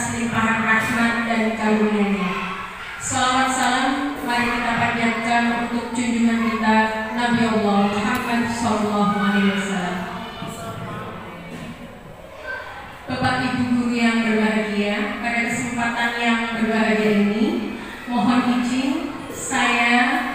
atas limpahan rahmat dan karunia-Nya. Salawat salam mari kita panjatkan untuk junjungan kita Nabi Allah Muhammad SAW. Bapak Ibu guru yang berbahagia, pada kesempatan yang berbahagia ini mohon izin saya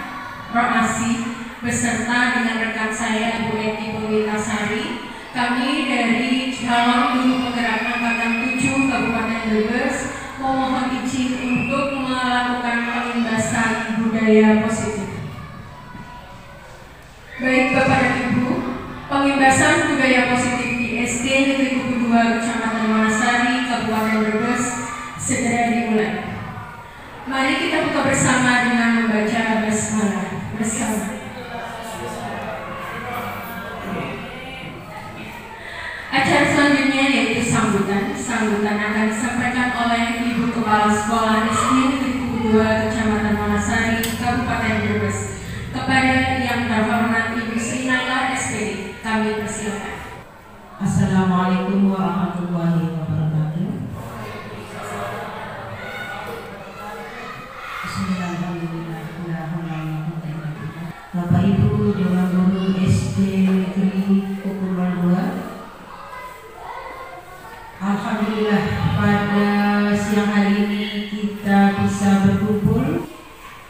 Ro'asi beserta dengan rekan saya Bu Eti Puwitasari, kami dari calon guru penggerak angkatan 7 Kabupaten Brebes memohon izin untuk melakukan pengimbasan budaya positif. Baik Bapak dan Ibu, pengimbasan budaya positif di SD Negeri Kubu 2 Kecamatan Wanasari Kabupaten Brebes segera dimulai. Mari kita buka bersama dengan membaca basmalah bersama. Acara selanjutnya yaitu sambutan. Sambutan akan disampaikan oleh Ibu Kepala Sekolah SD Negeri Kubu 2 Kecamatan Wanasari Kabupaten Brebes. Kepada yang terhormat Ibu Sri Naila SPD, kami persilakan. Assalamualaikum warahmatullahi wabarakatuh. Bismillahirrahmanirrahim. Bapak Ibu Dewan Guru SD Negeri Kubu 2, alhamdulillah pada siang hari ini kita bisa berkumpul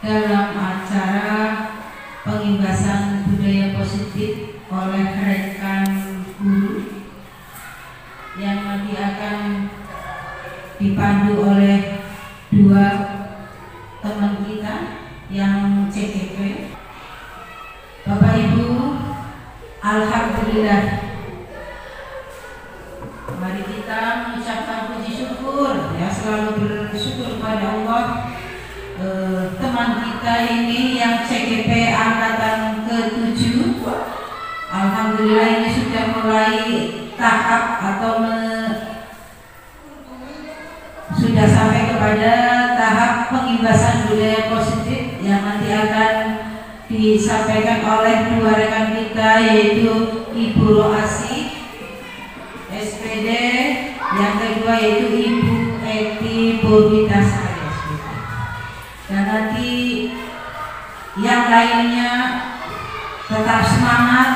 dalam acara pengimbasan budaya positif oleh rekan guru yang nanti akan dipandu oleh dua teman kita yang CGP. Bapak Ibu, alhamdulillah, mari kita mengucapkan puji syukur, ya, selalu bersyukur kepada Allah. Teman kita ini yang CGP angkatan ke-7, alhamdulillah ini sudah mulai tahap atau sudah sampai kepada tahap pengimbasan budaya positif yang nanti akan disampaikan oleh dua rekan kita, yaitu Ibu Ro'asi SPD, yang kedua yaitu Ibu Eti Puwitasari SPD. Dan nanti yang lainnya tetap semangat,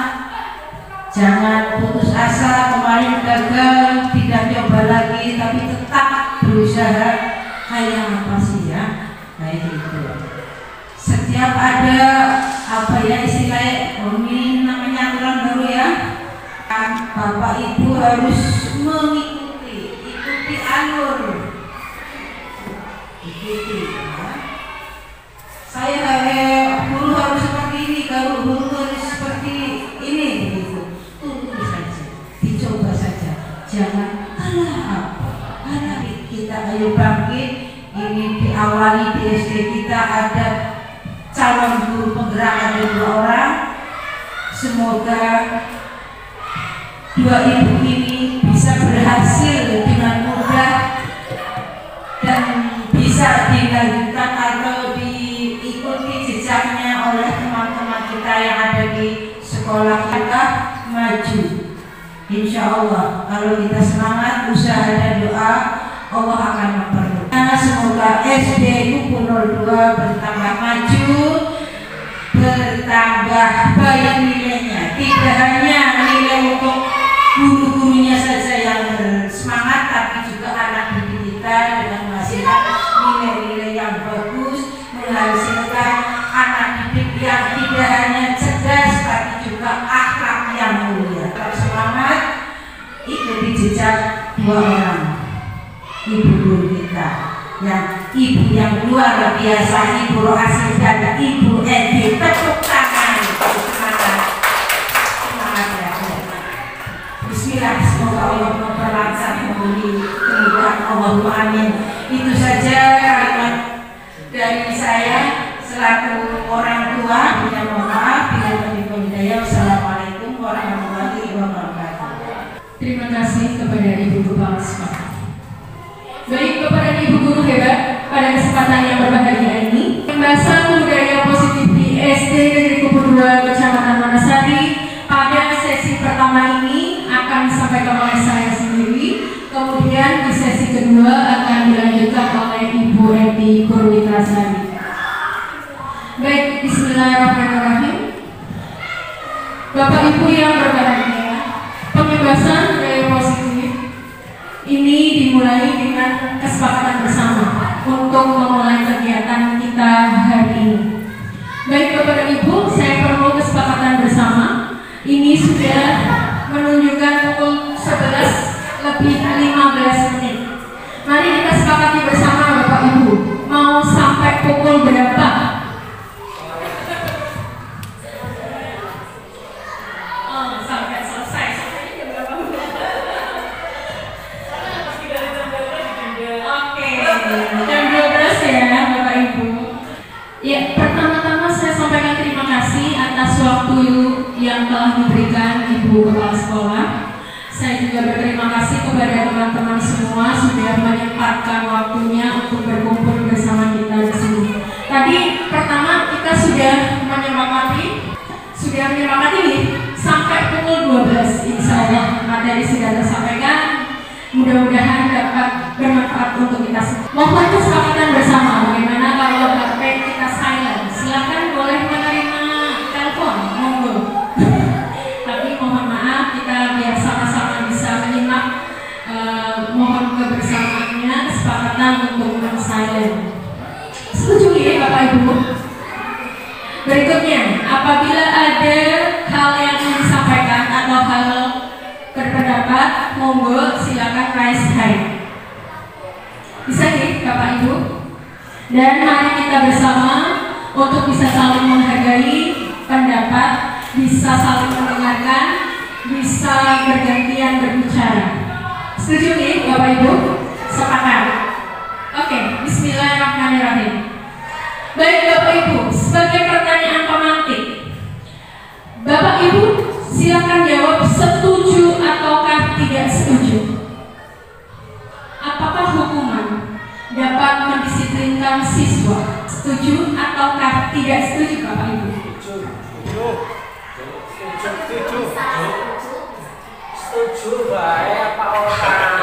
jangan putus asa. Kemarin gagal, tidak coba lagi, tapi tetap berusaha. Kayak apa sih ya? Kayak gitu. Setiap ada apa ya istilahnya, ini namanya aturan baru ya. Bapak Ibu harus ikuti alur, ikuti. Ya. Saya guru harus seperti ini, kalau guru harus seperti ini, gitu. Tunggu saja, dicoba saja. Jangan alah kita ayo bangkit. Ini diawali di SD kita ada calon guru penggerak, ada 2 orang. Semoga dua ibu ini bisa berhasil dengan mudah dan bisa dilanjutkan atau diikuti jejaknya oleh teman-teman kita yang ada di sekolah kita maju. Insya Allah kalau kita semangat, usaha dan doa, Allah akan mempermudah. Semoga SD Kubu 02 bertambah maju, bertambah banyak nilainya, tidak hanya nilai untuk guru-gurunya saja yang bersemangat, tapi juga anak didik kita dengan menghasilkan nilai-nilai yang bagus, menghasilkan anak didik yang tidak hanya cerdas tapi juga akhlak yang mulia. Tetap semangat, ikuti jejak 2 orang ibu guru kita, yang ibu yang luar biasa, Ibu Ro'asi dan Ibu Edi. Tepuk tangan, semangat ya. Bismillah, semoga Allah memperlancar, memberi kemudahan. Allahumma amin. Itu saja kalimat dari saya selaku orang tua. Mohon maaf bila berlimpah hidayah. Wassalamualaikum warahmatullahi wabarakatuh. Terima kasih kepada Ibu Kepala Sekolah. Baik Bapak dan Ibu guru hebat, pada kesempatan yang berbahagia ini, pembahasan budaya positif di SD Negeri Kubu 2 Kecamatan Wanasari pada sesi pertama ini akan disampaikan oleh saya sendiri. Kemudian di sesi kedua akan hari. Baik, bismillahirrahmanirrahim. Bapak Ibu yang berbahagia, pembebasan dari positif ini dimulai dengan kesepakatan bersama untuk memulai kegiatan kita hari ini. Baik Bapak dan Ibu, saya perlu kesepakatan bersama. Ini sudah menunjukkan pukul 11:15 menit. Mari kita sepakati bersama Bapak Ibu, mau sampai pukul berapa? Oh, sampai selesai. Sampai jam berapa? Oke, jam 12 ya Bapak Ibu. Ya, pertama-tama saya sampaikan terima kasih atas waktu yang telah diberikan Ibu Kepala Sekolah. Saya juga berterima kasih kepada teman-teman semua sudah menyempatkan waktunya untuk berkumpul bersama kita di sini. Tadi pertama kita sudah menyepakati nih sampai pukul 12. Insya Allah materi sudah tersampaikan. Mudah-mudahan dapat bermanfaat untuk kita semua. Mohon kesepakatan bersama bagaimana kalau HP kita silent. Silakan boleh menerima telepon, monggo. Tapi mohon maaf kita biar sama-sama bisa menyimak. Mohon kebersamaannya, kesepakatan untuk men-silent. Setuju ya Bapak Ibu? Berikutnya, apabila ada hal yang ingin disampaikan atau hal berpendapat, monggo silakan raise hand. Bisa ya Bapak Ibu? Dan mari kita bersama untuk bisa saling menghargai pendapat, bisa saling mendengarkan, bisa bergantian berbicara. Setuju nih Bapak Ibu? Sepakat? Oke, bismillahirrahmanirrahim. Baik Bapak Ibu, sebagai pertanyaan pemantik, Bapak Ibu silakan jawab setuju ataukah tidak setuju. Apakah hukuman dapat mendisiplinkan siswa? Setuju ataukah tidak setuju Bapak Ibu? Setuju baik apa orang?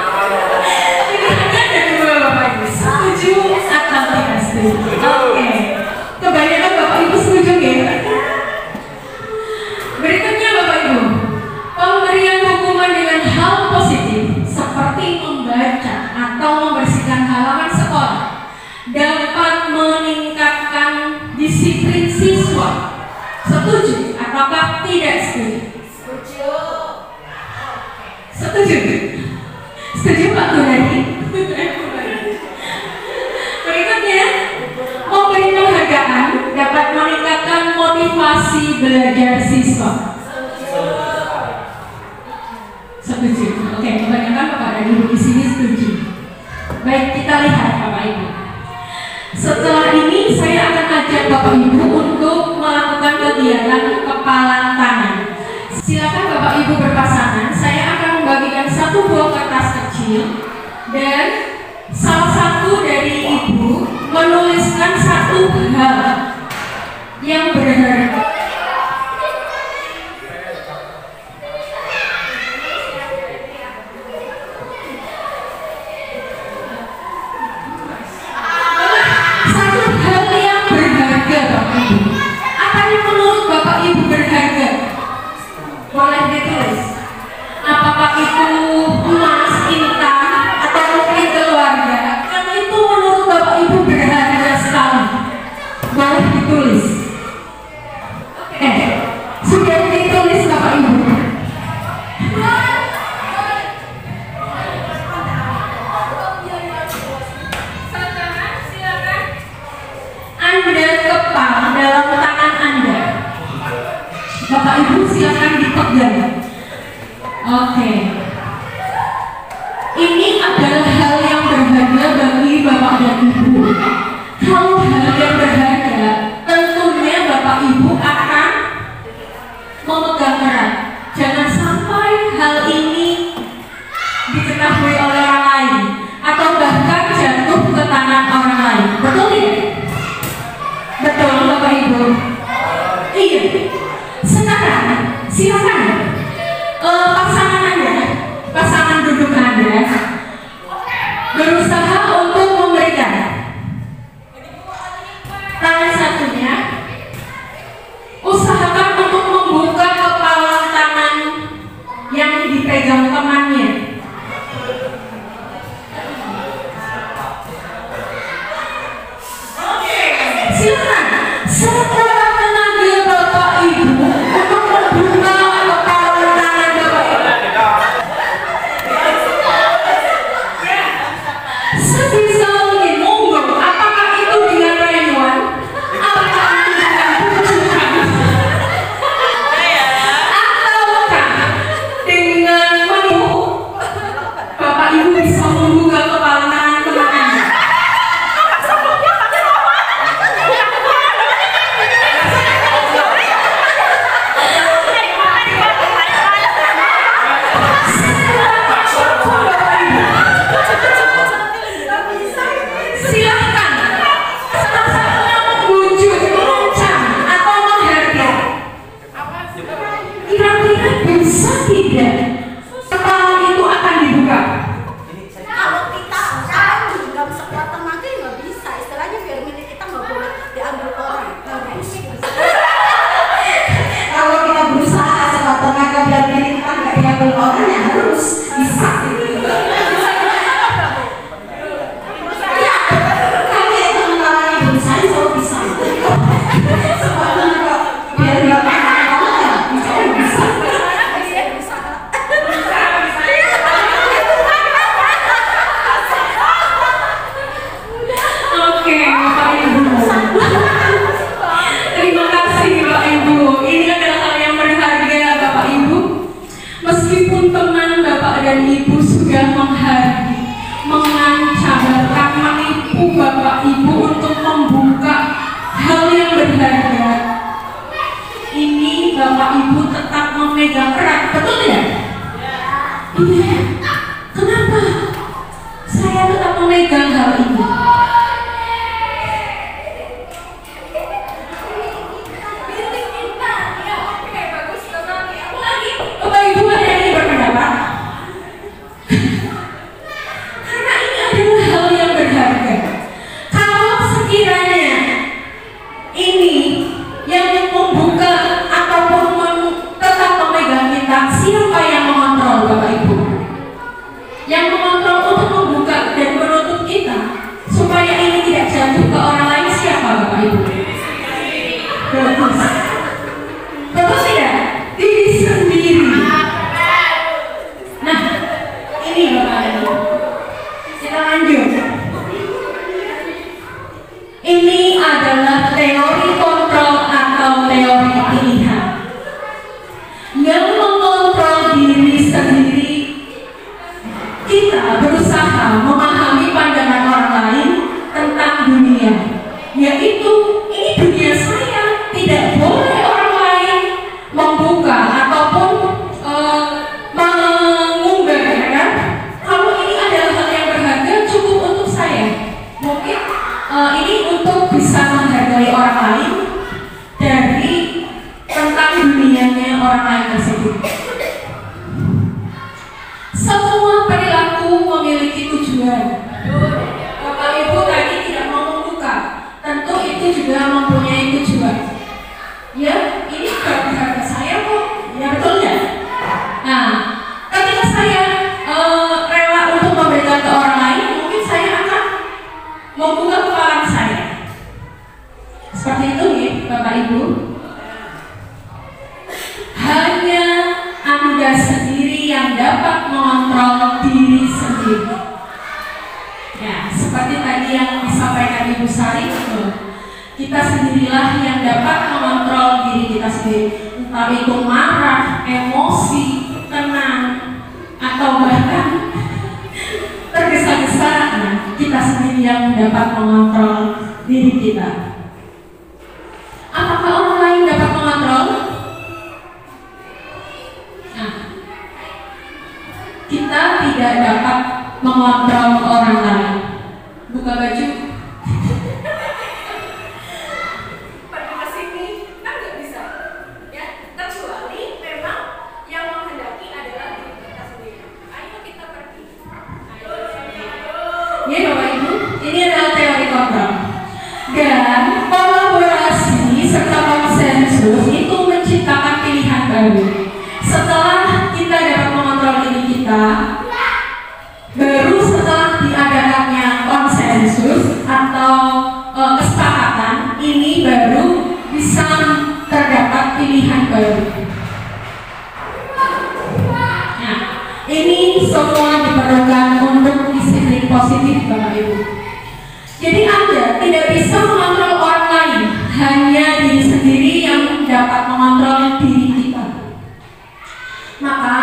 Pilihannya ada dua Bapak Ibu, setuju atau tidak setuju. Oke, kebanyakan Bapak Ibu setuju ya. Berikutnya Bapak Ibu, pemberian hukuman dengan hal positif seperti membaca atau membersihkan halaman sekolah dapat meningkatkan disiplin siswa. Setuju ataukah tidak setuju? Setuju. Setuju Pak Gunadi? Berikutnya, memberi penghargaan dapat meningkatkan motivasi belajar siswa. Setuju. Oke, kebanyakan Bapak dan Ibu di sini setuju. Baik, kita lihat Bapak Ibu. Setelah ini saya akan ajak Bapak Ibu untuk melakukan kegiatan kepalan tangan. Silakan Bapak Ibu berpasangan. Saya akan membagikan satu buah kertas kecil dan salah satu dari Ibu menuliskan satu hal yang berharga. Satu hal yang berharga Bapak Ibu. Apa yang menurut Bapak Ibu berharga? Boleh ditulis. Apakah itu emas, intan, atau mungkin keluarga? Karena itu menurut Bapak Ibu berharga sekali. Boleh ditulis. Sudah ditulis Bapak Ibu. Silakan. Anda kepal dalam tangan Anda. Bapak Ibu silakan dipegang. Oke. Ini adalah hal yang berharga bagi Bapak dan Ibu. Kalau hal yang berharga, tentunya Bapak Ibu akan memegang erat. Jangan sampai hal ini diketahui oleh orang lain atau bahkan jatuh ke tangan orang lain. Betul tidak? Betul Bapak Ibu? Iya. Sekarang silakan pasangan Anda Sekuat tenaga Bapak Ibu untuk membuka kepala tangan Bapak Ibu. Sebisa mungkin, monggo. Apakah itu dengan rayuan? Apakah itu dengan pujukan? Ataukah dengan menipu? Bapak Ibu bisa membuka kepala tangan teman Anda. Silahkan salah satunya membujuk, mengancam, atau menghardik. Kira-kira bisa tidak kepala itu akan dibuka? Kalau kita kan nggak sekuat tenaga nggak bisa, istilahnya biar milik kita nggak boleh diambil orang. Kalau kita berusaha sekuat tenaga biar diri kita nggak diambil orang, ya harus bisa. Iya, kami itu mengalami berusaha selalu bisa. Sekuat tenaga biar nggak diambil orang, ya bisa. Oke, Bapak Ibu. Terima kasih Bapak Ibu. Ini adalah hal yang berharga Bapak Ibu. Meskipun teman Bapak dan Ibu sudah menghardik, mengancam, bahkan menipu Bapak Ibu untuk membuka hal yang berharga, ini Bapak Ibu tetap memegang erat, betul tidak? Iya. Kenapa saya tetap memegang hal ini? Bapak Ibu ada yang berpendapat? Karena ini adalah hal yang berharga. Kalau sekiranya ini yang membuka ataupun tetap memegang kita, siapa yang mengontrol Bapak Ibu? Yang mengontrol untuk membuka dan menutup kita supaya ini tidak jatuh ke orang lain, siapa Bapak Ibu? Bagus. Betul tidak? Diri sendiri. Nah, ini Bapak Ibu. Kita lanjut. Ini adalah teori kontrol atau teori pilihan yang mengontrol diri sendiri. Kita berusaha memahami pandangan orang lain tentang dunia, yaitu ini dunia saya, tidak boleh orang lain membuka ataupun mengumbar, ya kan? Kalau ini adalah hal yang berharga, cukup untuk saya. Mungkin ini untuk bisa menghargai orang lain dari tentang dunianya orang lain tersebut. Semua perilaku memiliki tujuan. Bapak Ibu tadi tidak mau membuka, tentu itu juga mempunyai tujuan. Ya, ini juga berharga saya kok. Ya betul ya. Nah, ketika saya rela untuk memberikan ke orang lain, mungkin saya akan membuka kepala saya. Seperti itu ya, Bapak Ibu. Hanya Anda sendiri yang dapat mengontrol diri sendiri. Ya, seperti tadi yang disampaikan Ibu Sari, kita sendirilah yang dapat mengontrol diri kita sendiri. Entah itu marah, emosi, tenang, atau bahkan tergesa-gesa, nah, kita sendiri yang dapat mengontrol diri kita. Apakah orang lain dapat mengontrol? Nah, kita tidak dapat mengontrol orang lain. Buka baju. Pergi ke sini, kan nggak bisa. Ya, kecuali memang yang menghendaki adalah diri kita sendiri. Ayo kita pergi. Ya Bapak Ibu, ini adalah teori kontrol. Dan kolaborasi serta konsensus itu menciptakan pilihan baru. Setelah kita dapat mengontrol diri kita, baru setelah diadakannya konsensus, tidak bisa mengontrol orang lain, hanya diri sendiri yang dapat mengontrol diri kita. Maka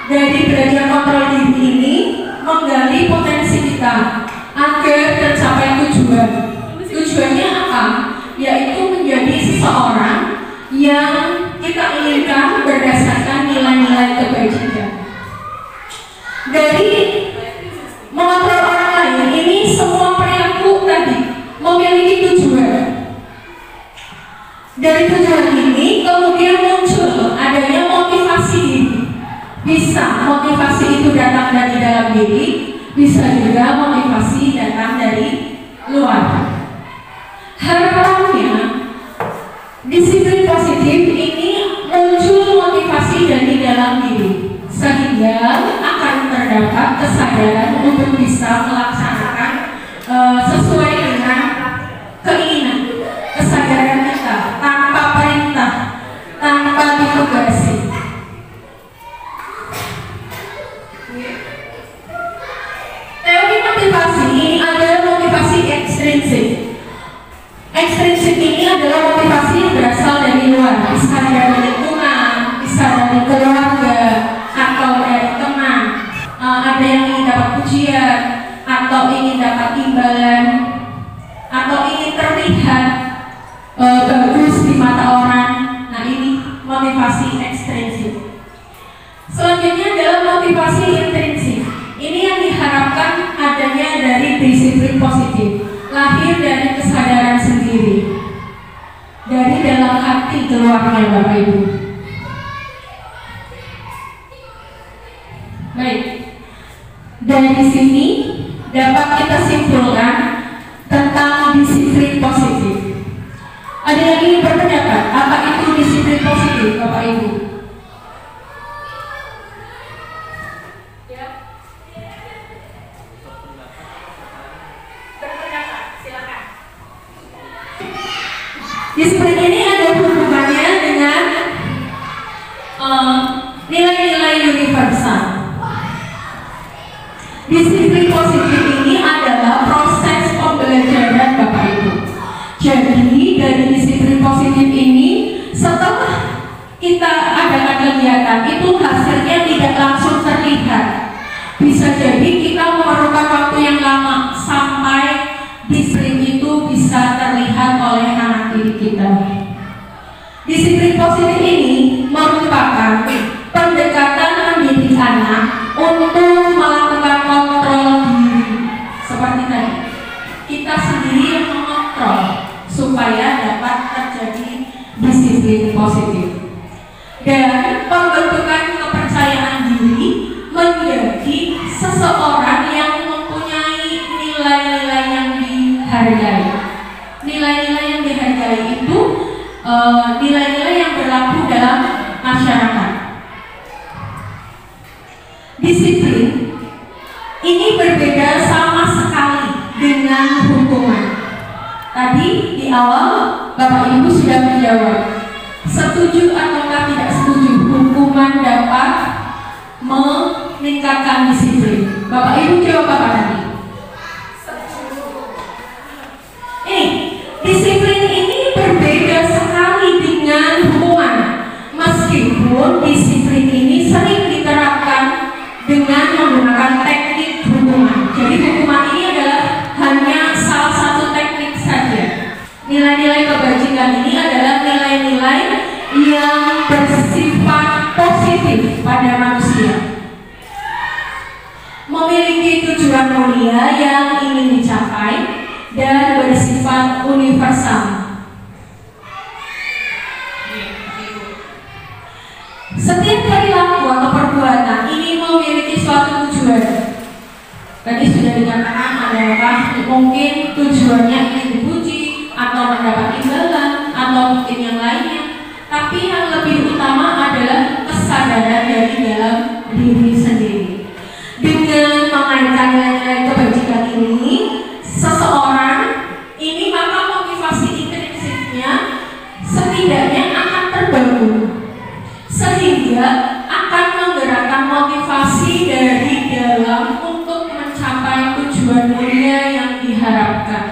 dari belajar kontrol diri ini menggali potensi kita agar tercapai tujuan. Tujuannya apa? Yaitu menjadi seseorang yang kita inginkan berdasarkan nilai-nilai kebajikan. Dari mengontrol orang lain ini semua perilaku tadi memiliki tujuan. Dari tujuan ini kemudian muncul adanya motivasi diri. Bisa motivasi itu datang dari dalam diri, bisa juga motivasi datang dari luar. Harapannya disiplin positif ini muncul motivasi dari dalam diri, sehingga akan terdapat kesadaran untuk bisa melaksanakan sesuai dengan keinginan, kesadaran kita tanpa perintah, tanpa ditugasi. Teori motivasi ini adalah motivasi ekstrinsik. Ekstrinsik ini adalah motivasi yang berasal dari luar, bisa dari lingkungan, bisa dari keluarga, atau dari teman. Ada yang ingin dapat pujian, atau ingin dapat imbalan, atau ingin terlihat bagus di mata orang. Nah, ini motivasi ekstrinsik. Selanjutnya adalah motivasi intrinsik. Ini yang diharapkan adanya dari disiplin positif, lahir dari kesadaran sendiri, dari dalam hati keluarnya Bapak Ibu. Baik, dari sini dapat kita simpulkan tentang disiplin positif. Ada yang ingin berpendapat apa itu disiplin positif Bapak Ibu? Disiplin ini ada hubungannya dengan nilai-nilai universal. Disiplin positif ini adalah proses pembelajaran Bapak Ibu. Jadi dari disiplin positif ini, setelah kita adakan kegiatan itu hasilnya tidak langsung terlihat. Bisa jadi kita memerlukan waktu yang lama sampai disiplin itu bisa terlihat oleh anak didik kita. Disiplin positif ini merupakan pendekatan mendidik anak untuk melakukan kontrol diri. Seperti tadi, kita sendiri yang mengontrol supaya dapat terjadi disiplin positif. Dan pembentukan kepercayaan diri menjadi seseorang yang mempunyai nilai-nilai yang dihargai. Nilai-nilai yang dihargai itu nilai-nilai yang berlaku dalam masyarakat. Disiplin ini berbeda sama sekali dengan hukuman. Tadi di awal Bapak Ibu sudah menjawab, setuju ataukah tidak setuju hukuman dapat meningkatkan disiplin. Bapak Ibu jawab apa tadi? Disiplin ini berbeda sekali dengan hukuman, meskipun disiplin ini sering diterapkan dengan menggunakan teknik hukuman. Jadi hukuman ini adalah hanya salah satu teknik saja. Nilai-nilai kebajikan ini adalah nilai-nilai yang bersifat positif pada manusia, memiliki tujuan mulia yang ingin dicapai dan bersifat universal. Setiap perilaku atau perbuatan ini memiliki suatu tujuan. Tadi sudah dikatakan adalah mungkin tujuannya ingin dipuji atau mendapat imbalan atau mungkin yang lainnya. Tapi yang lebih utama adalah kesadaran dari dalam diri sendiri. Dengan mengaitkan nilai-nilai kebajikan ini, seseorang ini maka motivasi intrinsiknya setidaknya akan terbangun, sehingga akan menggerakkan motivasi dari dalam untuk mencapai tujuan mulia yang diharapkan.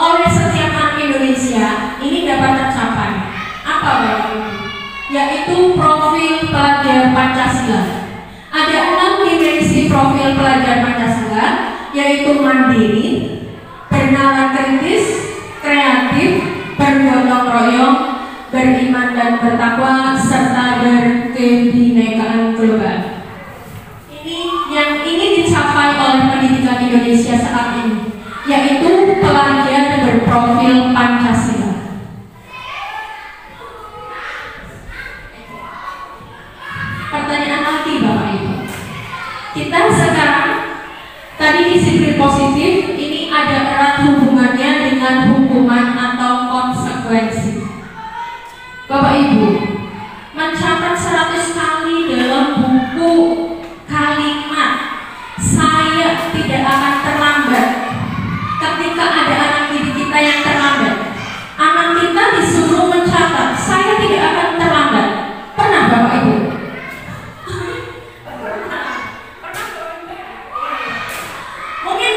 oleh setiap anak Indonesia ini dapat tercapai. Apa Bapak Ibu? Yaitu profil pelajar Pancasila. Ada 6 dimensi profil pelajar Pancasila, yaitu mandiri, bernalar kritis, kreatif, bergotong royong, beriman dan bertakwa, serta berkebinekaan global. Ini yang ingin dicapai oleh pendidikan Indonesia saat ini, yaitu pelajar berprofil Pancasila. Pertanyaan lagi Bapak Ibu, kita sekarang tadi disiplin positif ini ada erat hubungannya dengan hukuman atau konsekuensi. Bapak Ibu, mencatat 100 kali dalam buku kalimat saya tidak akan terlambat. Ketika ada anak didik kita yang terlambat, anak kita disuruh mencatat saya tidak akan terlambat. Pernah Bapak Ibu? Mungkin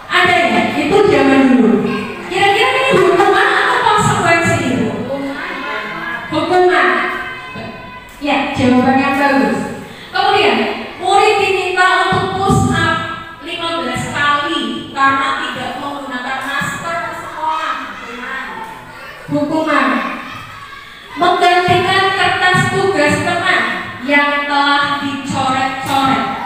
ada ya, itu zaman dulu. Kira-kira ini hukuman atau konsekuensi itu? Hukuman. Ya, jawaban yang bagus. Kemudian, murid diminta untuk push up 15 kali karena tidak menggunakan masker ke sekolah. Hukuman. Menggantikan kertas tugas teman yang telah dicoret-coret.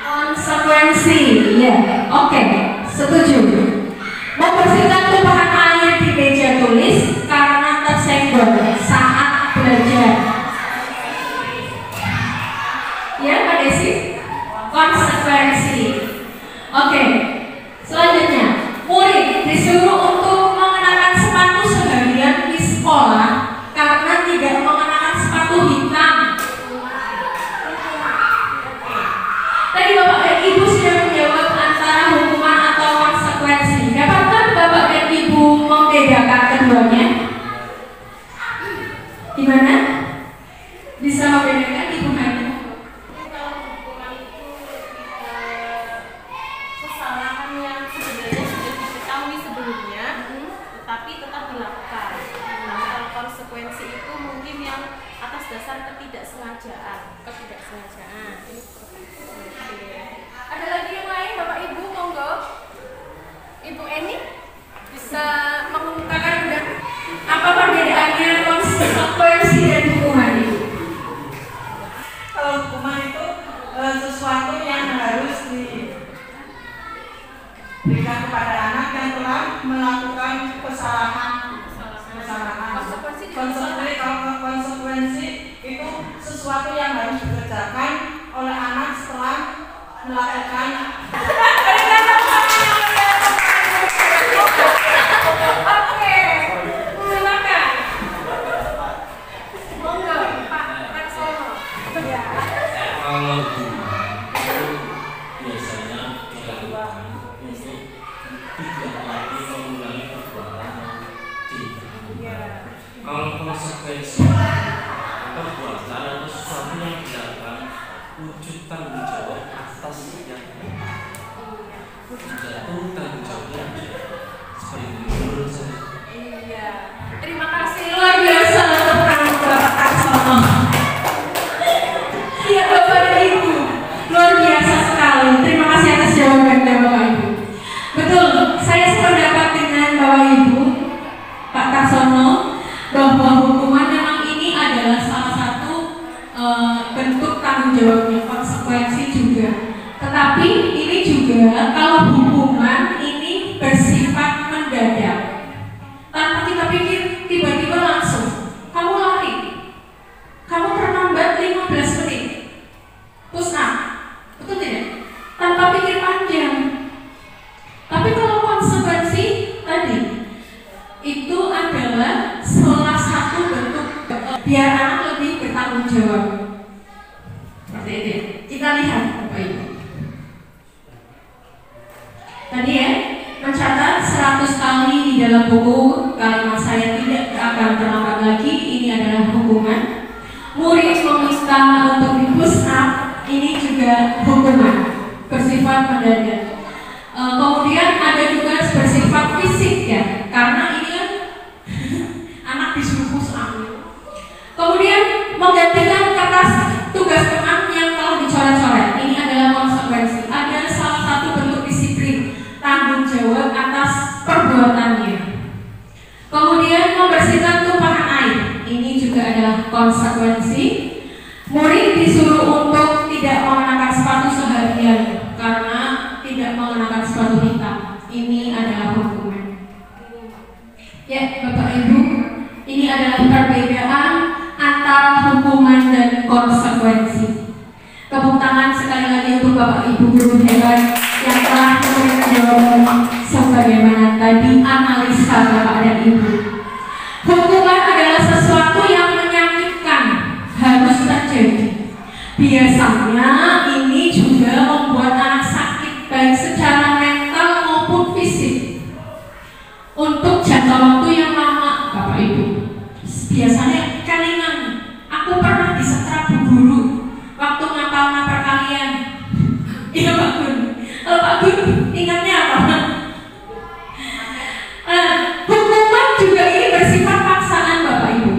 Konsekuensi. Ya, oke, setuju. Membersihkan tumpahan air di meja tulis karena tersenggol saat belajar. Ya, Mbak Desi? Konsekuensi. Oke. Selanjutnya, murid disuruh untuk mengenakan sepatu seharian di sekolah karena tidak mengenakan sepatu hitam. Tadi Bapak dan Ibu sudah menjawab antara hukuman atau konsekuensi. Dapatkah Bapak dan Ibu membedakan keduanya? Gimana? Bisa membedakan Ibu Hani? Kalau hukuman itu kesalahan yang sebenarnya sudah diketahui sebelumnya, tetapi tetap dilakukan. Nah, kalau konsekuensi itu mungkin yang atas dasar ketidaksengajaan. Ada lagi yang lain Bapak Ibu, monggo. Ibu Eni bisa mengungkapkan apa perbedaannya konsekuensi dan hukuman itu? Kalau hukuman itu sesuatu yang harus diberikan kepada anak yang telah melakukan kesalahan. Konsekuensi itu sesuatu yang harus dikerjakan oleh anak setelah melakukan. Oke, silakan. Monggo, Pak Taksono. Ya. Kalau itu biasanya dilakukan untuk tidak lagi mengulangi perbuatan tidak. Kalau konsekuensi perbuatan atau sesuatu yang dilakukan wujud tanggung jawab atas yang jatuh tanggung jawabnya seperti itu menurut saya. Iya. Terima kasih luar biasa untuk Bapak Taksono. Iya Bapak dan Ibu, luar biasa sekali. Terima kasih atas jawabannya Bapak Ibu. Betul, saya sependapat dengan Bapak Ibu, Pak Taksono, bahwa hukuman memang ini adalah salah satu bentuk tanggung jawabnya, konsekuensi juga. Tetapi ini juga kalau hukuman ini bersifat mendadak, tanpa kita pikir, tiba-tiba langsung kamu lari, kamu terlambat 15 menit, push up, betul tidak? Tanpa pikir panjang. Tapi kalau konsekuensi tadi itu adalah salah satu bentuk biar anak lebih bertanggung jawab. Seperti itu. Kita lihat Bapak Ibu. Tadi ya, mencatat 100 kali di dalam buku kalimat saya tidak akan terlambat lagi. Ini adalah hukuman. Murid meminta untuk di push up, ini juga hukuman bersifat mendadak. Kemudian ada juga konsekuensi. Tepuk tangan sekali lagi untuk Bapak Ibu guru hebat yang telah memberikan jawaban sebagaimana tadi analisa Bapak dan Ibu. Hukuman adalah sesuatu yang menyakitkan, harus terjadi. Biasanya ini juga membuat anak sakit baik secara mental maupun fisik. Untuk jangka waktu yang lama, Bapak Ibu. Biasanya kelingan. Aku pernah disetrap bu guru waktu ngapal kalian. Iya Pak Guru. Kalau Pak Guru ingatnya apa? Hukuman juga ini bersifat paksaan Bapak Ibu.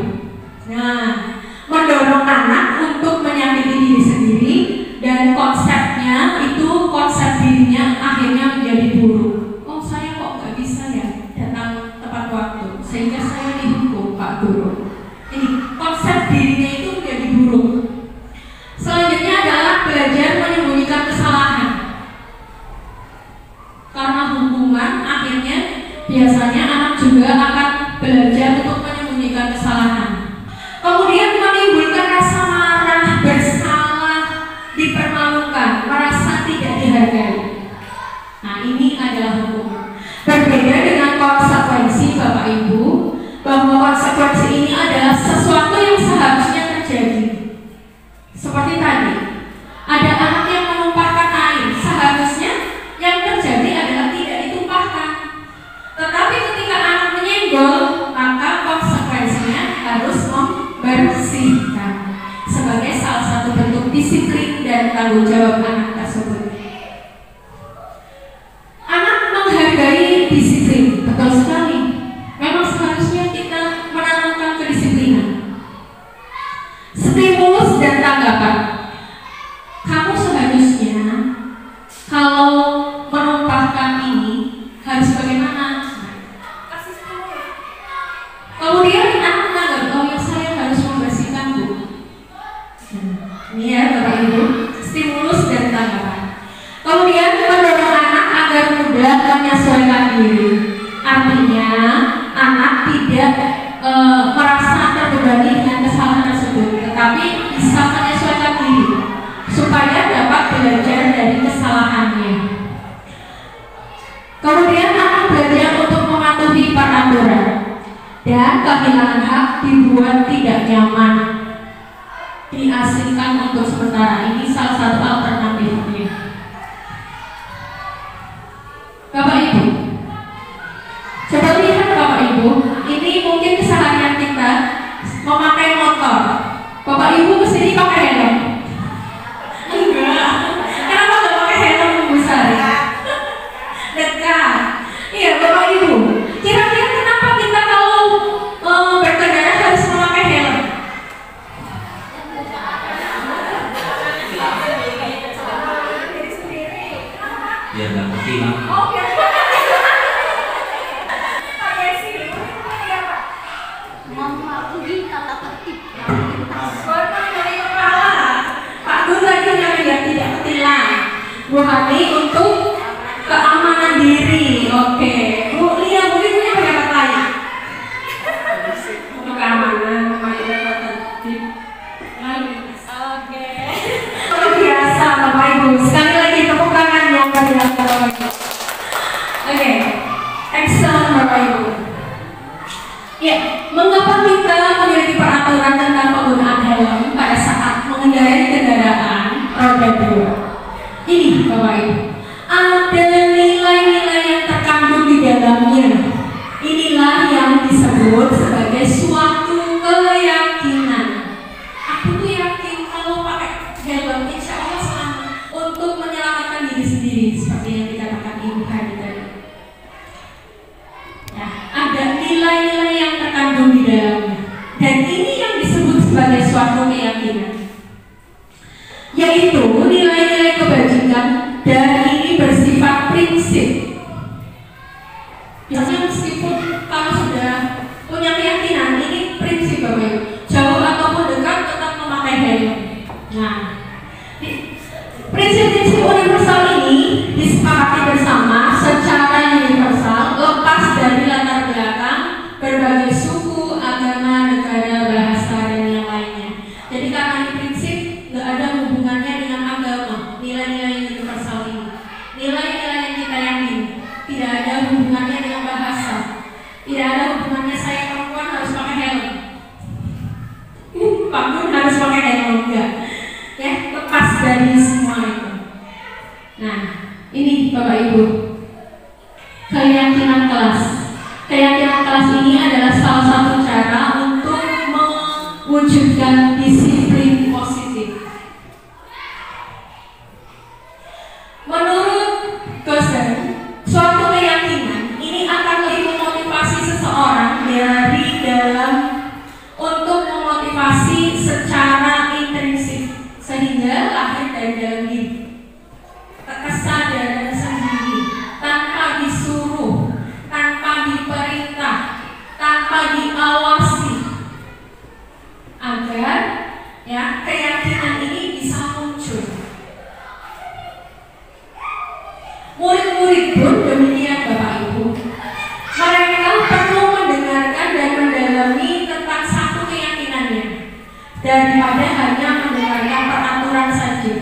Nah, mendorong anak untuk menyakiti diri sendiri dan konsepnya itu konsep dirinya akhirnya menjadi buruk. Oh saya kok nggak bisa ya datang tepat waktu sehingga saya dihukum Pak Guru. Ini konsep dirinya itu menjadi buruk. Selanjutnya adalah belajar menyembunyikan kesalahan. Karena hukuman akhirnya biasanya anak juga akan belajar untuk menyembunyikan kesalahan. Kemudian menimbulkan rasa marah, bersalah, dipermalukan, merasa tidak dihargai. Nah ini adalah hukuman. Berbeda dengan konsekuensi Bapak Ibu, bahwa konsekuensi ini adalah sesuatu yang seharusnya terjadi. Seperti tadi, ada anak yang menumpahkan air, seharusnya yang terjadi adalah tidak ditumpahkan. Tetapi ketika anak menyenggol, maka konsekuensinya harus membersihkan sebagai salah satu bentuk disiplin dan tanggung jawab anak tersebut. Anak menghargai disiplin, betul sekali. Memang seharusnya kita menanamkan kedisiplinan. Stimulus dan tanggapan. Kamu seharusnya kalau menumpahkan ini harus bagaimana? Kasih stimulus. Kemudian anak menganggap, oh ya saya harus membersihkan Bu. Ini ya Bapak Ibu, stimulus dan tanggapan. Kemudian mendorong anak agar mudah menyesuaikan diri. Artinya anak tidak merasa terbebani dengan kesalahan tersebut, tetapi bisa menyesuaikan diri supaya dapat belajar dari kesalahannya. Kemudian anak belajar untuk mematuhi peraturan dan kehilangan hak dibuat tidak nyaman, diasingkan untuk sementara. Ini salah satu alternatifnya. Bapak Ibu, coba lihat Bapak Ibu, ini mungkin keseharian kita memakai motor. Bapak Ibu kesini pakai helm? Enggak. Kenapa nggak pakai helm Bu Sari? Dekat. Iya Bapak Ibu. Kira-kira kenapa kita kalau berkendara harus memakai helm? Biar nggak ketilang. Oh, biar mematuhi tata tertib. Pak Gun lagi biar tidak ketilang. Bu Hani untuk keamanan diri. Oke. Bu Lia mungkin punya pendapat lain. Untuk keamanan, tata tertib. Oke. Luar biasa Bapak Ibu. Sekali lagi tepuk tangan yang meriah Bapak Ibu. Oke. Excellent Bapak Ibu. Ya, mengapa kita memiliki peraturan tentang penggunaan helm pada saat mengendarai kendaraan roda 2? Ini Bapak Ibu, ada nilai-nilai yang terkandung di dalamnya. Inilah yang disebut sebagai suatu keyakinan. Aku tuh yakin kalau pakai helm insya Allah selamat untuk menyelamatkan diri sendiri, seperti yang dikatakan Ibu Hani tadi. Ya, ada nilai-nilai yang terkandung di dalamnya, dan ini yang disebut sebagai suatu keyakinan, yaitu nilai-nilai kebajikan, dan ini bersifat prinsip. Biasanya meskipun kalau sudah punya keyakinan, ini prinsip Bapak Ibu, jauh ataupun dekat tetap memakai helm. Nah, prinsip-prinsip universal ini disepakati bersama secara universal, lepas dari latar belakang berbagai suku, agama, negara, bahasa, dan yang lainnya. Jadi karena ini prinsip, nggak Bapak Ibu, keyakinan kelas. Keyakinan kelas ini adalah salah satu cara untuk mewujudkan disiplin positif. Menurut Gosen, suatu keyakinan ini akan lebih memotivasi seseorang dari dalam untuk memotivasi secara intrinsik sehingga lahir dari dalam diri, kesadaran sendiri, tanpa disuruh, tanpa diperintah, tanpa diawasi, agar ya keyakinan ini bisa muncul. Murid-murid pun demikian Bapak Ibu. Mereka perlu mendengarkan dan mendalami tentang satu keyakinannya daripada hanya mendengarkan peraturan saja.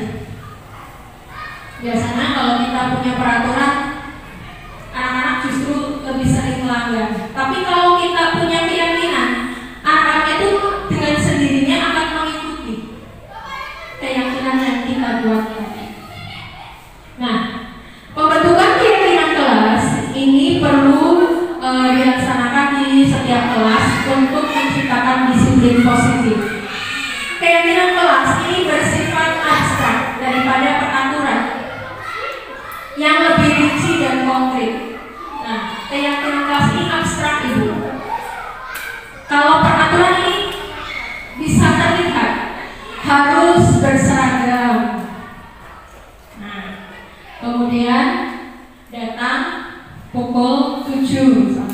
Biasanya kalau kita punya peraturan, anak-anak justru lebih sering melanggar. Tapi kalau kita punya keyakinan, anak-anak itu dengan sendirinya akan mengikuti keyakinan yang kita buat tadi. Nah, pembentukan keyakinan kelas ini perlu dilaksanakan di setiap kelas untuk menciptakan disiplin positif. Keyakinan kelas ini bersifat abstrak daripada peraturan yang lebih rinci dan konkret. Nah, keyakinan kelas ini abstrak Ibu. Kalau peraturan ini bisa terlihat, harus berseragam. Nah, kemudian datang pukul 7.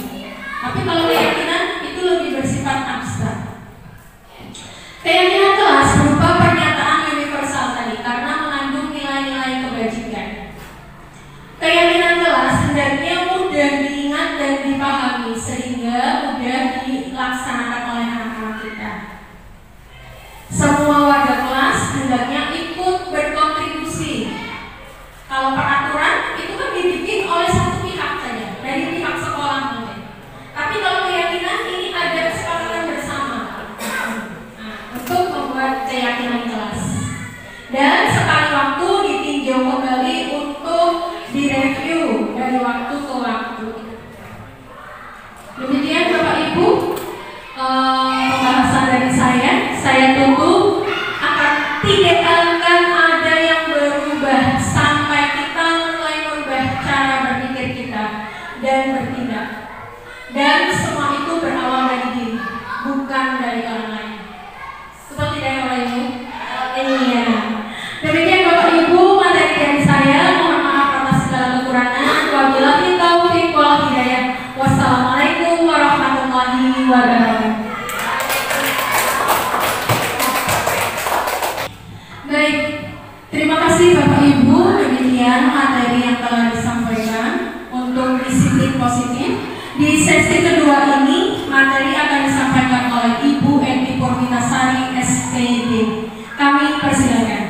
Tapi kalau keyakinan itu lebih bersifat abstrak. Keyakinan kelas berupa pernyataan universal tadi karena mengandung nilai-nilai kebajikan. Keyakinan kelas hendaknya mudah diingat dan dipahami sehingga mudah dilaksanakan oleh anak-anak kita. Semua warga kelas hendaknya ikut berkontribusi. Kalau peraturan itu kan dibikin oleh satu pihak saja, dari pihak sekolah mungkin. Tapi kalau keyakinan ini ada kesepakatan bersama untuk membuat keyakinan kelas. Dan sekali waktu ditinjau kembali untuk direview dari waktu ke waktu. Demikian Bapak Ibu pembahasan dari saya tunggu akan tidak akan ada yang berubah sampai kita mulai merubah cara berpikir kita dan bertindak. Dan semua itu berawal dari diri, bukan dari orang lain. Seperti dari Bapak Ibu. Iya. Demikian Bapak Ibu materi dari saya. Mohon maaf atas segala kekurangan. Wabillahi taufiq wal hidayah. Wassalamualaikum warahmatullahi wabarakatuh. Baik, terima kasih Bapak Ibu. Demikian materi yang telah disampaikan untuk disiplin positif. Di sesi kedua ini materi akan disampaikan oleh Ibu Eni Purwitasari SPD. Kami persilakan.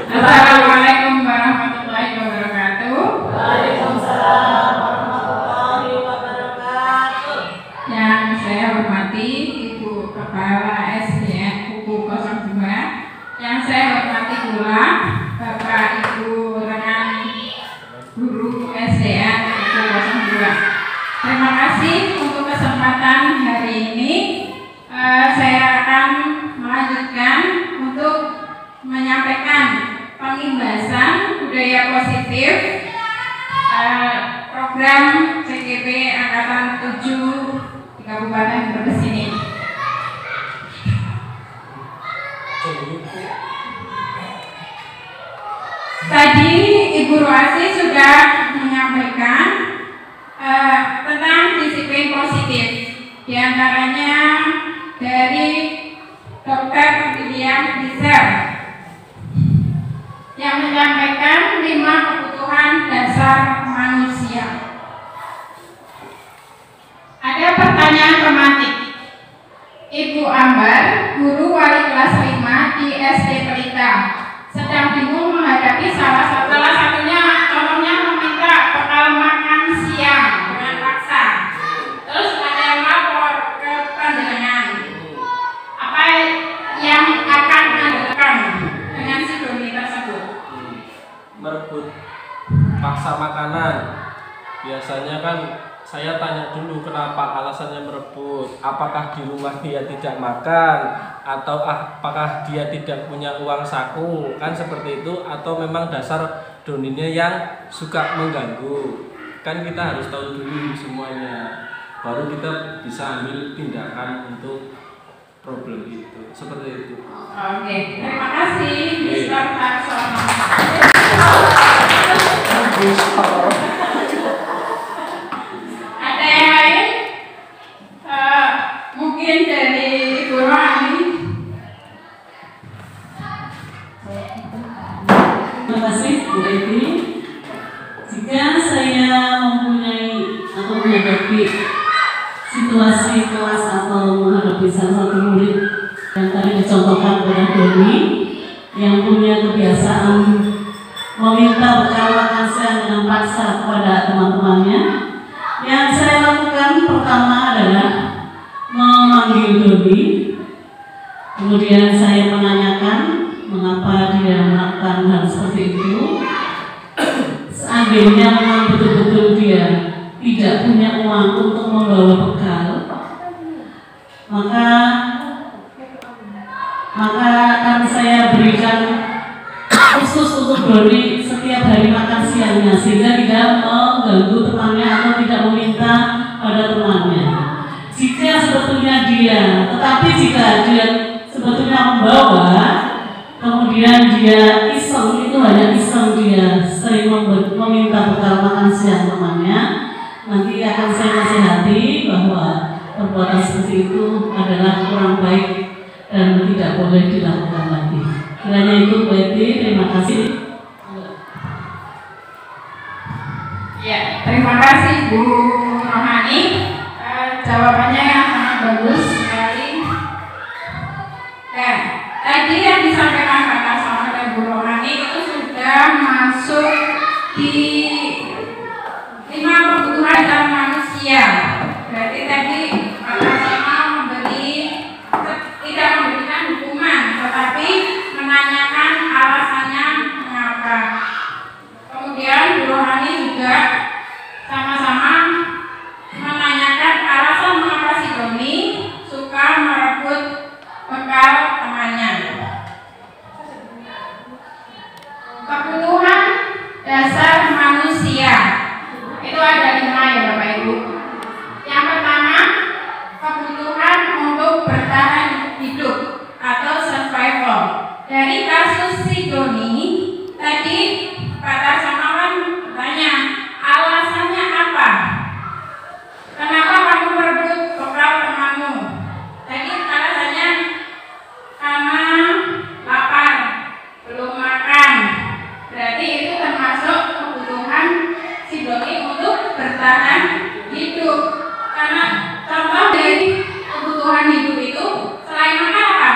Assalamualaikum warahmatullahi wabarakatuh. Waalaikumsalam warahmatullahi wabarakatuh. Yang saya hormati Ibu Kepala SDN Kuku 02. Yang saya hormati pula Bapak Ibu rekan guru SDN Kuku 02. Terima kasih untuk kesempatan hari ini. Saya akan melanjutkan untuk menyampaikan pengimbasan budaya positif program CGP Angkatan 7 di Kabupaten Brebes ini. Tadi Ibu Ruasi sudah menyampaikan tentang disiplin positif, di antaranya dari Dr. William Diesel yang menyampaikan 5 kebutuhan dasar manusia. Ada pertanyaan tematik. Ibu Ambar, guru wali kelas 5 di SD Pelita, sedang bingung menghadapi salah satunya contohnya meminta bekal makan siang dengan paksa. Terus ada yang lapor ke panjenengan. Apa yang akan Anda lakukan dengan si doni tersebut? biasanya kan saya tanya dulu kenapa alasannya merebut, apakah di rumah dia tidak makan atau apakah dia tidak punya uang saku, kan seperti itu, atau memang dasar doninya yang suka mengganggu. Kan kita harus tahu dulu semuanya, baru kita bisa ambil tindakan untuk problem itu, seperti itu. Oke, terima kasih Mr. Tarsono. Ada yang lain? Mungkin dari Ibu Rohani. Terima kasih Bu Edi. Jika saya mempunyai atau menghadapi situasi kelas atau menghadapi salah satu murid yang tadi dicontohkan oleh Doni yang punya kebiasaan meminta bekal makan siang dengan paksa kepada teman-temannya, yang saya lakukan pertama adalah memanggil Doni, kemudian saya menanyakan mengapa dia melakukan hal seperti itu. Seandainya memang betul-betul dia tidak punya uang untuk membawa bekal, maka akan saya berikan khusus untuk Doni setiap hari makan siangnya, sehingga tidak mengganggu temannya atau tidak meminta pada temannya. Jika sebetulnya jika dia sebetulnya membawa, kemudian dia iseng, itu hanya iseng, dia sering meminta bekal makan siang temannya, nanti akan saya nasihati bahwa perbuatan seperti itu adalah kurang baik dan tidak boleh dilakukan lagi. Kiranya itu Bu Edi, terima kasih. Ya, terima kasih Bu Rohani. Jawabannya yang sangat bagus sekali. Dan tadi yang disampaikan Pak Tarsono dan Bu Rohani itu sudah masuk di 5 kebutuhan dasar manusia. Berarti tadi Pak Tarsono tidak memberikan hukuman, tetapi menanyakan alasannya mengapa. Kemudian Bu Rohani juga sama-sama menanyakan alasan mengapa si Doni suka merebut bekal temannya. Kebutuhan dasar manusia itu ada 5 ya Bapak Ibu. Yang pertama, kebutuhan untuk bertahan hidup atau survival. Dari kasus si Doni tadi Pak Tarsono kan bertanya alasannya apa? Kenapa kamu merebut bekal temanmu? Tadi alasannya karena lapar, belum makan. Berarti itu termasuk kebutuhan si Doni untuk bertahan hidup. Karena contoh dari kebutuhan hidup itu selain makan apa?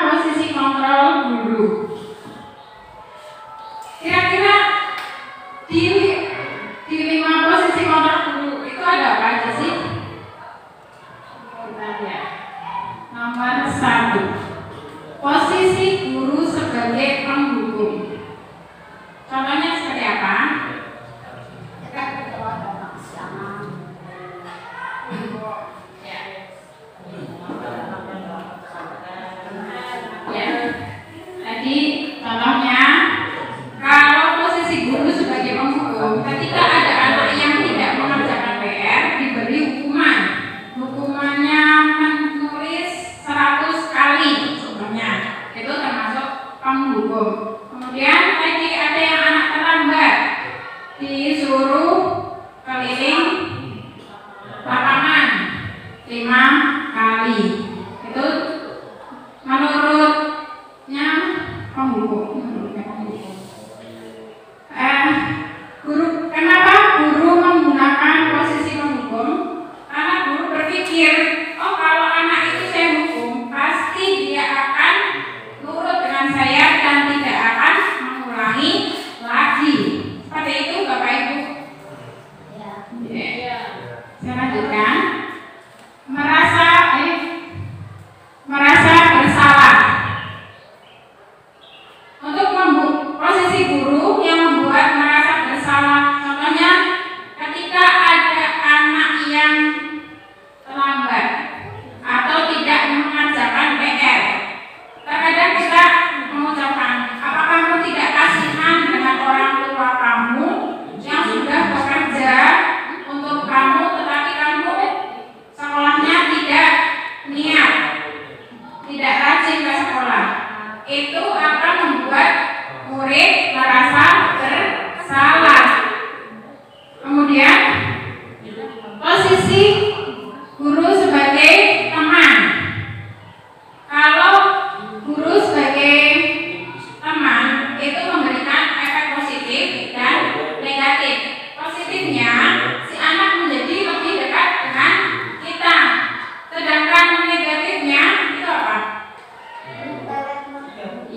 posisi kontrol guru. Kira-kira di 5 posisi kontrol guru itu ada apa aja sih? Kita lihat. Nomor 1, posisi guru sebagai penghubung. Contohnya seperti apa? Jadi contohnya, kalau posisi guru sebagai penghubung, ketika ada anak yang tidak mengerjakan PR, diberi hukuman. Hukumannya menulis 100 kali, contohnya. Itu termasuk penghubung. Kemudian lagi ada yang anak terlambat, disuruh keliling lapangan 5 kali. Itu menurutnya penghubung. Kenapa guru menggunakan posisi penghubung? Karena guru berpikir, oh kalau anak itu saya hukum, pasti dia akan nurut dengan saya dan tidak akan mengulangi lagi. Seperti itu Bapak Ibu. Ya. Saya lanjutkan. Merasa bersalah. Untuk posisi guru yang membuat merasa bersalah, contohnya ketika ada anak yang terlambat atau tidak mengerjakan PR, terkadang kita mengucapkan, apa kamu tidak kasihan dengan orang tua kamu yang sudah bekerja untuk kamu, tetapi kamu sekolahnya tidak niat, tidak rajin ke sekolah. Itu akan membuat murid merasa bersalah. Kemudian posisi guru sebagai teman. Kalau guru sebagai teman itu memberikan efek positif dan negatif. Positifnya, si anak menjadi lebih dekat dengan kita. Sedangkan negatifnya itu apa?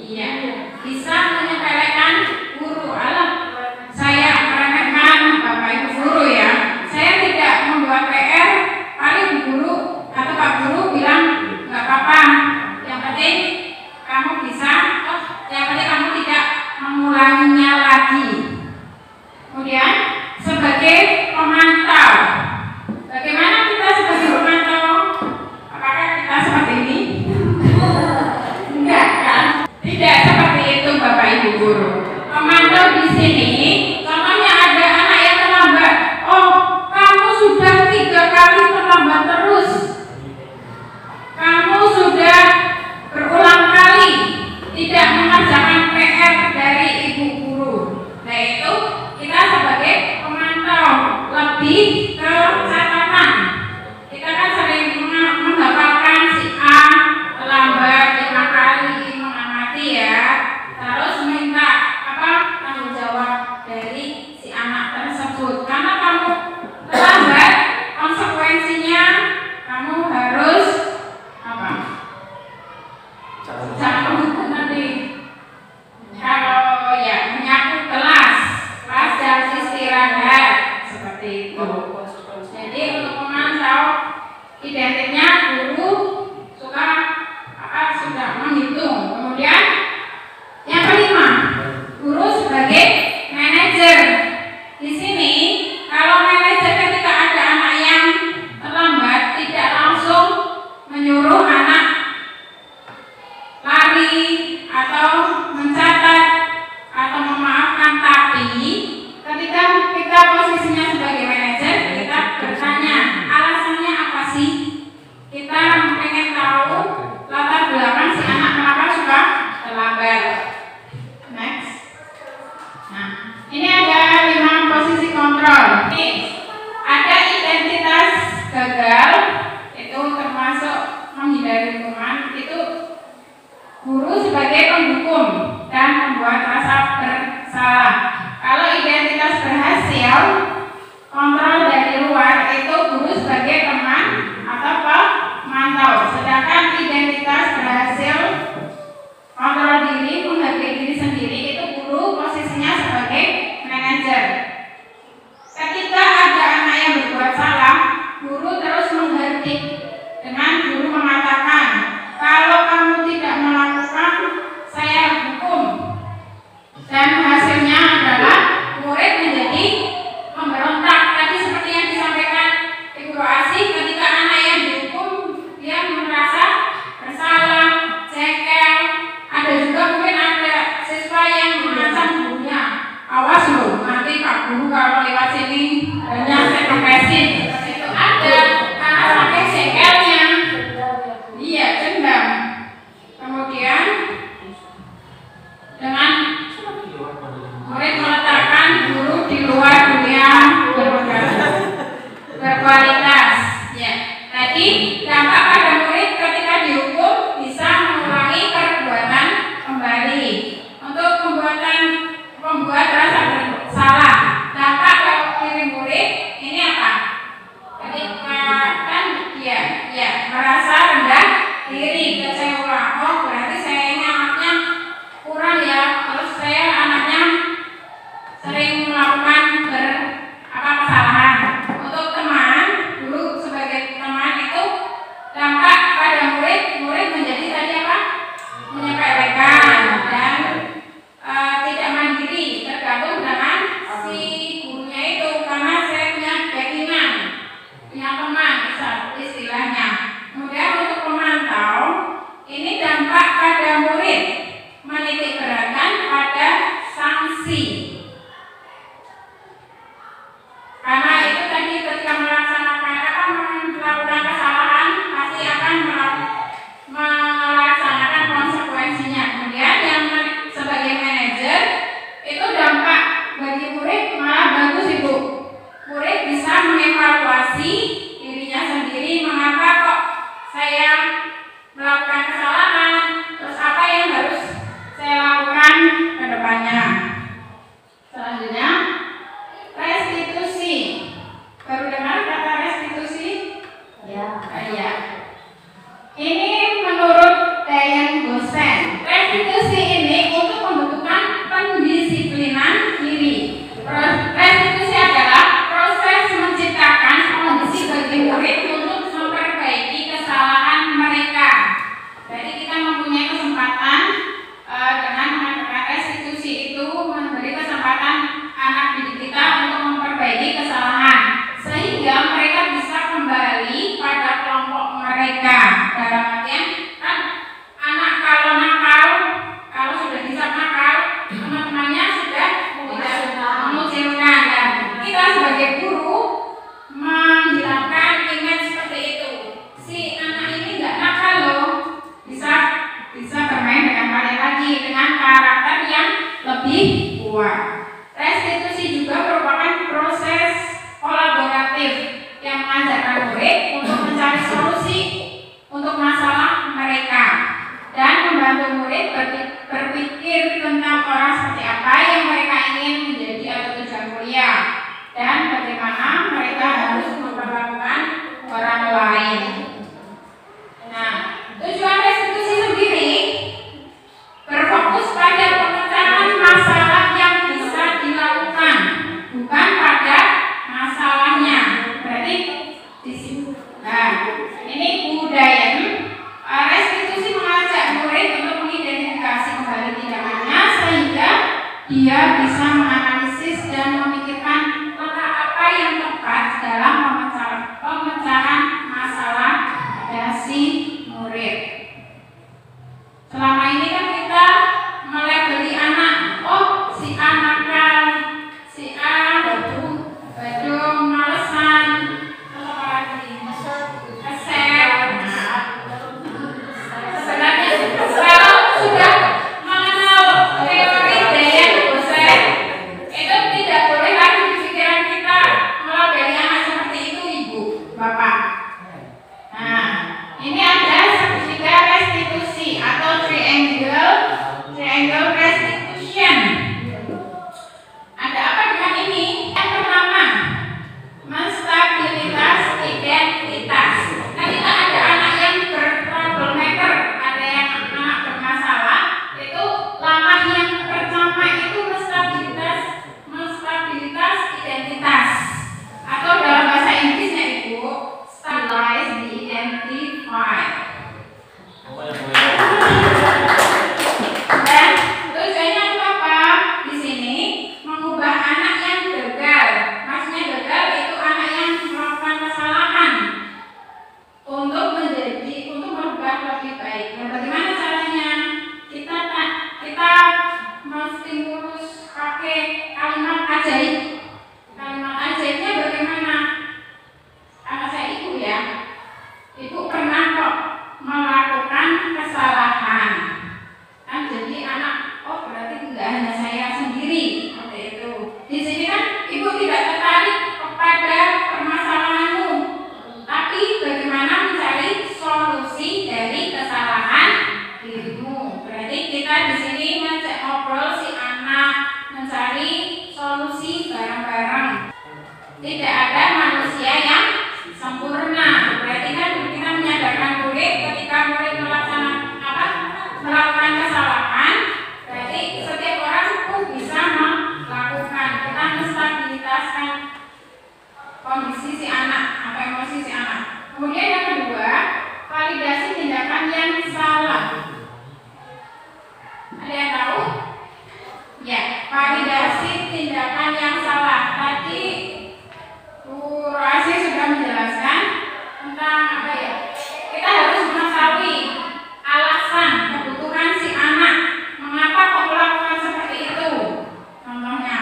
Iya, bisa menyepelekan guru. Alah, saya meremehkan Bapak Ibu guru ya. Saya tidak membuat PR, paling guru atau Pak Guru bilang nggak apa-apa. Yang penting kamu bisa, yang penting kamu tidak mengulanginya lagi. Kemudian sebagai pemantau, bagaimana kita sebagai pemantau? Apakah kita seperti ini? Enggak kan? Tidak seperti itu Bapak Ibu guru. Pemantau di sini, contohnya ada anak yang terlambat. Oh, kamu sudah 3 kali terlambat terus. Kamu sudah berulang kali tidak mengerjakan PR dari ibu guru. Nah itu kita sebagai pemantau lebih ke catatan. Kita kan sering menghafalkan si A terlambat 5 kali mengamati ya. Terus minta tanggung jawab dari si anak tersebut. Karena kamu terlambat, konsekuensinya kamu harus jangan nanti kalau ya menyapu kelas harus istirahat seperti itu. Jadi untuk memantau identiknya guru sudah menghitung. Kemudian yang kelima, guru sebagai manajer. Di sini kalau manajer ketika ada anak yang terlambat tidak langsung menyuruh anak lari atau mencatat atau memaafkan, tapi ketika kita posisinya sebagai manajer, kita bertanya alasannya apa sih? Kita pengen tahu latar belakang si anak kenapa suka terlambat. Next. Nah, ini ada 5 posisi kontrol. Ini ada identitas gagal, itu termasuk menghindari hukuman. Itu guru sebagai penghukum dan membuat rasa bersalah. Kalau identitas berhasil, kontrol dari luar, itu guru sebagai teman atau pemantau. Sedangkan identitas berhasil dia bisa menganalisis dan memikirkan langkah apa yang tepat dalam pemecahan masalah pada si murid. Selama ini kan kita melabeli anak, oh si A nakal, si A badung, malesan, terus apa lagi? Keser. Sebenarnya kalau sudah mengenal teori daya dosen, itu tidak boleh lagi di pikiran kita melabeli anak seperti itu, Ibu, Bapak. Nah, ini ada sertifikat restitusi atau triangle restitution. Ada apa dengan ini? Yang pertama, menstabilitas identitas. Ketika ada anak yang troublemaker, ada yang anak bermasalah, itu langkah yang pertama itu menstabilitas identitas. Atau dalam bahasa Inggrisnya Ibu, stabilize the identify. Dan tujuannya itu apa? Di sini mengubah anak yang gagal. Maksudnya gagal itu anak yang melakukan kesalahan untuk merubah lebih baik. Dan bagaimana caranya? Kita menstimulus pakai kalimat ajaib. Kalimat ajaibnya bagaimana? Anak saya Ibu ya. Ibu pernah kok melakukan kesalahan. Kan jadi anak, oh berarti tidak hanya saya sendiri seperti itu. Di sini kan Ibu tidak tertarik kepada permasalahanmu, tapi bagaimana mencari solusi dari kesalahan dirimu. Berarti kita di sini ngajak ngobrol si anak, mencari solusi bareng-bareng. Tidak ada manusia yang sempurna. Berarti kan kita menyadarkan murid ketika murid melakukan kesalahan, berarti setiap orang pun bisa melakukan. Kita menstabilitaskan kondisi si anak atau emosi si anak. Kemudian yang kedua, validasi tindakan yang salah. Ada yang tahu? Ya, validasi tindakan yang salah. Tadi Bu Roasi sudah menjelaskan tentang apa ya? Kita harus mengetahui alasan kebutuhan si anak, mengapa kok melakukan seperti itu. Contohnya,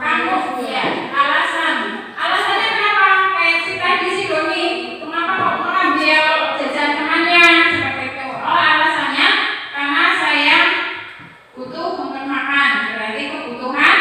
kamu ya alasannya kenapa? Kayak si tadi si Doni, mengapa kok mengambil jajan temannya seperti itu? Oh alasannya karena saya butuh untuk makan. Berarti kebutuhan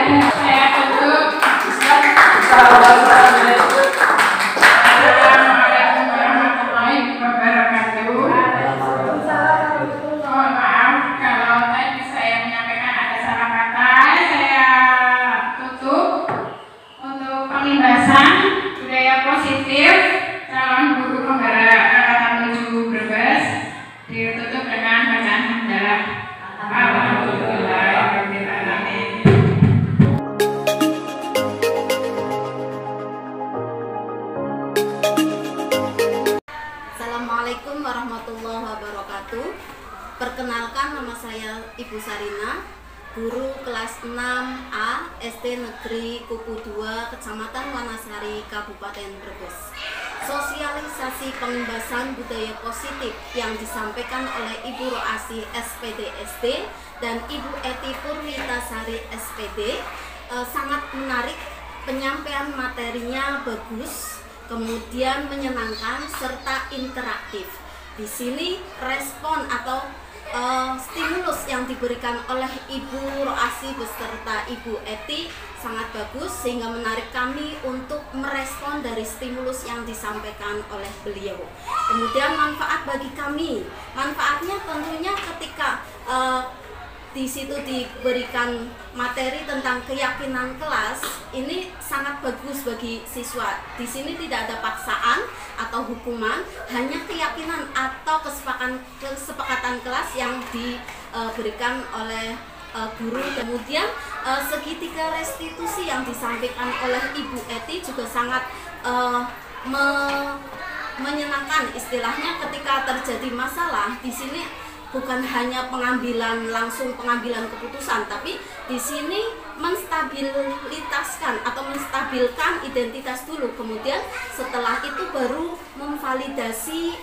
Saya tutup. Assalamualaikum warahmatullahi wabarakatuh. Mohon maaf kalau tadi saya menyampaikan ada salah kata. Saya tutup untuk pembahasan budaya positif calon guru penggerak angkatan 7 Brebes ditutup dengan bacaan hamdalah. Alhamdulillahirabbil alamin. Assalamualaikum warahmatullahi wabarakatuh. Perkenalkan, nama saya Ibu Sarina, guru kelas 6A SD Negeri Kupu 2, Kecamatan Wanasari, Kabupaten Brebes. Sosialisasi pengembasan budaya positif yang disampaikan oleh Ibu Roasi SPD SD dan Ibu Eti Purwitasari SPD sangat menarik. Penyampaian materinya bagus, kemudian menyenangkan serta interaktif. Di sini respon atau stimulus yang diberikan oleh Ibu Roasi beserta Ibu Eti sangat bagus sehingga menarik kami untuk merespon dari stimulus yang disampaikan oleh beliau. Kemudian manfaat bagi kami, manfaatnya tentunya ketika di situ diberikan materi tentang keyakinan kelas, ini sangat bagus bagi siswa. Di sini tidak ada paksaan atau hukuman, hanya keyakinan atau kesepakatan kelas yang diberikan oleh guru. Kemudian segitiga restitusi yang disampaikan oleh Ibu Eti juga sangat menyenangkan. Istilahnya ketika terjadi masalah di sini bukan hanya langsung pengambilan keputusan, tapi di sini menstabilitaskan atau menstabilkan identitas dulu, kemudian setelah itu baru memvalidasi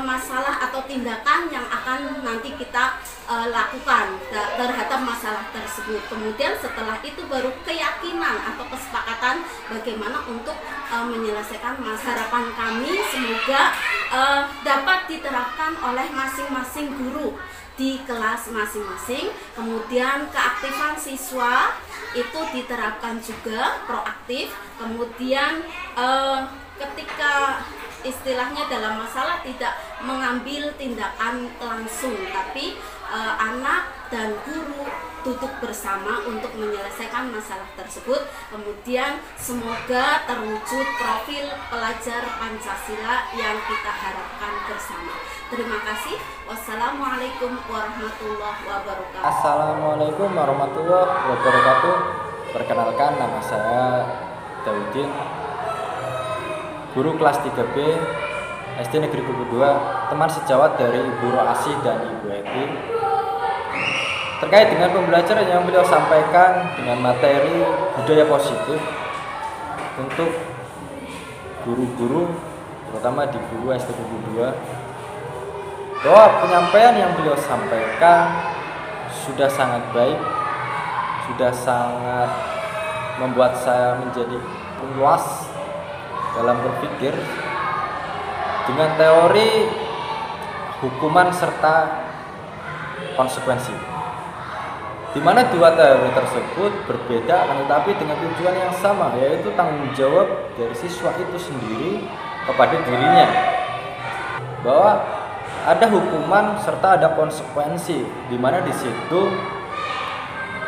masalah atau tindakan yang akan nanti kita lakukan terhadap masalah tersebut. Kemudian setelah itu baru keyakinan atau kesepakatan bagaimana untuk menyelesaikan masalah. Harapan kami semoga dapat diterapkan oleh masing-masing guru di kelas masing-masing. Kemudian keaktifan siswa itu diterapkan juga proaktif. Kemudian ketika istilahnya dalam masalah tidak mengambil tindakan langsung, tapi anak dan guru duduk bersama untuk menyelesaikan masalah tersebut. Kemudian semoga terwujud profil pelajar Pancasila yang kita harapkan bersama. Terima kasih. Wassalamualaikum warahmatullahi wabarakatuh. Assalamualaikum warahmatullahi wabarakatuh. Perkenalkan, nama saya Daudin, guru kelas 3B SD Negeri Kupu 2, teman sejawat dari Ibu Roasi dan Ibu Eti. Terkait dengan pembelajaran yang beliau sampaikan dengan materi budaya positif untuk guru-guru, terutama di guru SD Kupu 2, bahwa penyampaian yang beliau sampaikan sudah sangat baik, sudah sangat membuat saya menjadi luas dalam berpikir dengan teori hukuman serta konsekuensi, di mana dua teori tersebut berbeda tetapi dengan tujuan yang sama, yaitu tanggung jawab dari siswa itu sendiri kepada dirinya, bahwa ada hukuman serta ada konsekuensi, di mana di situ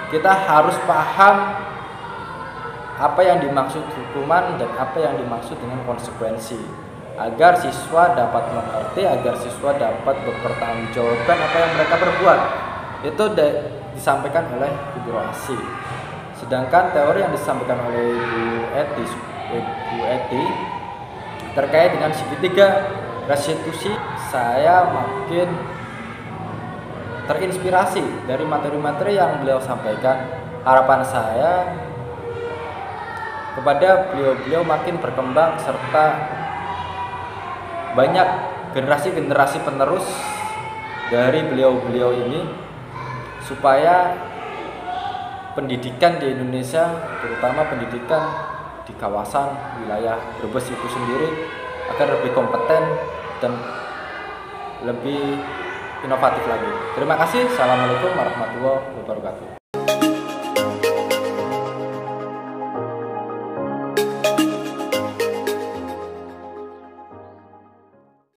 kita harus paham apa yang dimaksud hukuman dan apa yang dimaksud dengan konsekuensi, agar siswa dapat mengerti, agar siswa dapat berpertanggungjawabkan apa yang mereka berbuat. Itu disampaikan oleh Ibu Roasi. Sedangkan teori yang disampaikan oleh Ibu Eti terkait dengan segitiga restitusi, saya makin terinspirasi dari materi-materi yang beliau sampaikan. Harapan saya kepada beliau makin berkembang serta banyak generasi-generasi penerus dari beliau ini, supaya pendidikan di Indonesia, terutama pendidikan di kawasan wilayah Brebes itu sendiri, agar lebih kompeten dan lebih inovatif lagi. Terima kasih. Assalamualaikum warahmatullahi wabarakatuh.